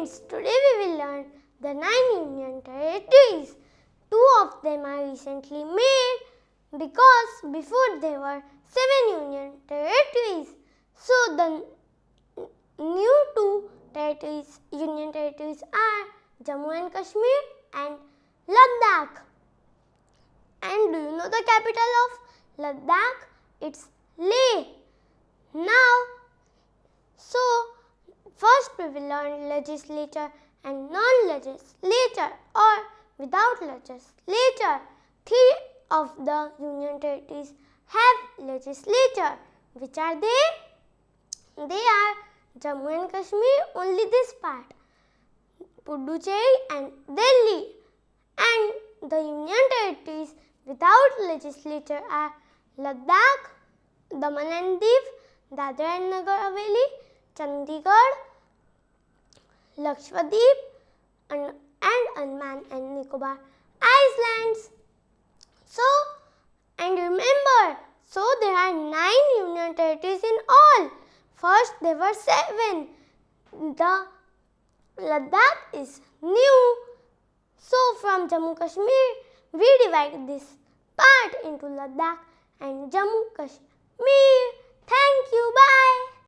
kids, today we will learn the 9 union territories. 2 of them are recently made because before there were 7 union territories. So the new 2 union territories are Jammu and Kashmir and Ladakh. And do you know the capital of Ladakh? It's Leh. Now, so first we will learn legislature and non-legislature or without legislature. 3 of the union territories have legislature. Which are they? They are Jammu and Kashmir, only this part, Puducherry and Delhi. And the union territories without legislature are Ladakh, Daman and Diu, Dadra and Nagar Haveli, Chandigarh, Lakshadweep and Andaman and Nicobar Islands. So, and remember, so there are 9 union territories in all. First there were 7. The Ladakh is new. So from Jammu Kashmir, we divide this part into Ladakh and Jammu Kashmir. Thank you. Bye.